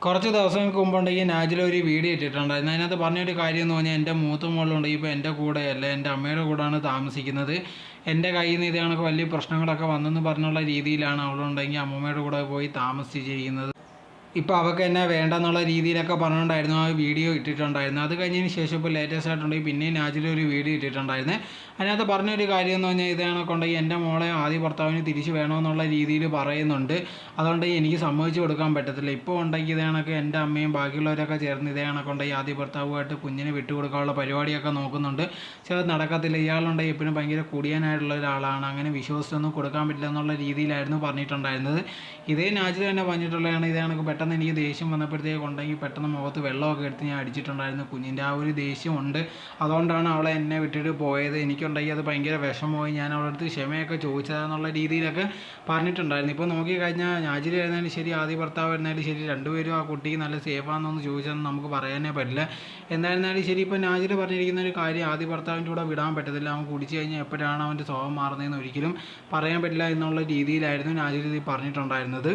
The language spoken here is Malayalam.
കുറച്ച് ദിവസങ്ങൾക്ക് മുമ്പുണ്ടെങ്കിൽ നാജിൽ ഒരു വീഡിയോ ഇട്ടിട്ടുണ്ടായിരുന്നു. അതിനകത്ത് പറഞ്ഞൊരു കാര്യം എന്ന് പറഞ്ഞാൽ എൻ്റെ മൂത്ത മോളുണ്ടെങ്കിൽ ഇപ്പോൾ എൻ്റെ കൂടെയല്ല, എൻ്റെ അമ്മയുടെ കൂടെയാണ് താമസിക്കുന്നത്. എൻ്റെ കയ്യിൽ നിന്ന് ഇത് കണക്ക് വലിയ പ്രശ്നങ്ങളൊക്കെ വന്നെന്ന് പറഞ്ഞുള്ള രീതിയിലാണ് അവളുണ്ടെങ്കിൽ അമ്മമ്മയുടെ കൂടെ പോയി താമസിച്ചിരിക്കുന്നത്. ഇപ്പോൾ അവൾക്ക് എന്നെ വേണ്ടെന്നുള്ള രീതിയിലൊക്കെ പറഞ്ഞുകൊണ്ടായിരുന്നു ആ വീഡിയോ ഇട്ടിട്ടുണ്ടായിരുന്നു. അത് കഴിഞ്ഞതിന് ശേഷം ഇപ്പോൾ ലേറ്റസ്റ്റ് ആയിട്ടുണ്ടെങ്കിൽ പിന്നെയും നാജിലൊരു വീഡിയോ ഇട്ടിട്ടുണ്ടായിരുന്നു. അതിനകത്ത് പറഞ്ഞൊരു കാര്യം എന്ന് പറഞ്ഞാൽ ഇത് കണക്കുണ്ടെങ്കിൽ എൻ്റെ മോളെ ആദ്യ ഭർത്താവിന് തിരിച്ച് വേണമെന്നുള്ള രീതിയിൽ പറയുന്നുണ്ട്. അതുകൊണ്ട് എനിക്ക് സമ്മതിച്ചു കൊടുക്കാൻ പറ്റത്തില്ല. ഇപ്പോൾ ഉണ്ടെങ്കിൽ ഇത് കണക്ക് എൻ്റെ അമ്മയും ബാക്കിയുള്ളവരൊക്കെ ചേർന്ന് ഇതേ കണക്കുണ്ടെങ്കിൽ ആദ്യ ഭർത്താവുമായിട്ട് കുഞ്ഞിനെ വിട്ടുകൊടുക്കാനുള്ള പരിപാടിയൊക്കെ നോക്കുന്നുണ്ട്. പക്ഷേ അത് നടക്കത്തില്ല. ഇയാളുണ്ടെങ്കിൽ എപ്പോഴും ഭയങ്കര കുടിയാനായിട്ടുള്ള ഒരാളാണ്, അങ്ങനെ വിശ്വസിച്ചൊന്നും കൊടുക്കാൻ പറ്റില്ല എന്നുള്ള രീതിയിലായിരുന്നു പറഞ്ഞിട്ടുണ്ടായിരുന്നത്. ഇതേ നാജിൽ തന്നെ പറഞ്ഞിട്ടുള്ളതാണ് ഇതേ കണക്ക് പെട്ടെന്ന് എനിക്ക് ദേഷ്യം വന്നപ്പോഴത്തേക്ക് ഉണ്ടെങ്കിൽ പെട്ടെന്ന് മുഖത്ത് വെള്ളമൊക്കെ എടുത്ത് ഞാൻ അടിച്ചിട്ടുണ്ടായിരുന്നു. കുഞ്ഞിൻ്റെ ആ ഒരു ദേഷ്യമുണ്ട്, അതുകൊണ്ടാണ് അവളെ എന്നെ വിട്ടിട്ട് പോയത്. എനിക്കുണ്ടെങ്കിൽ അത് ഭയങ്കര വിഷമമായി. ഞാൻ അവളുടെ അടുത്ത് ക്ഷമയൊക്കെ ചോദിച്ചതെന്നുള്ള രീതിയിലൊക്കെ പറഞ്ഞിട്ടുണ്ടായിരുന്നു. ഇപ്പോൾ നോക്കിക്കഴിഞ്ഞാൽ നാജിൽ ആയിരുന്നാലും ശരി ആദ്യ ഭർത്താവ് ആയിരുന്നാലും ശരി രണ്ടുപേരും ആ കുട്ടിക്ക് നല്ല സേഫാണെന്നൊന്ന് ചോദിച്ചതെന്ന് നമുക്ക് പറയാനേ പറ്റില്ല. എന്തായിരുന്നാലും ശരി ഇപ്പോൾ നാജിൽ പറഞ്ഞിരിക്കുന്ന ഒരു കാര്യം ആദ്യ ഭർത്താവിൻ്റെ കൂടെ വിടാൻ പറ്റത്തില്ല. അവൻ കുടിച്ചു കഴിഞ്ഞാൽ എപ്പോഴാണ് അവൻ്റെ സ്വഭാവം മാറുന്നതെന്ന് ഒരിക്കലും പറയാൻ പറ്റില്ല എന്നുള്ള രീതിയിലായിരുന്നു നാജിൽ ഇത് പറഞ്ഞിട്ടുണ്ടായിരുന്നത്.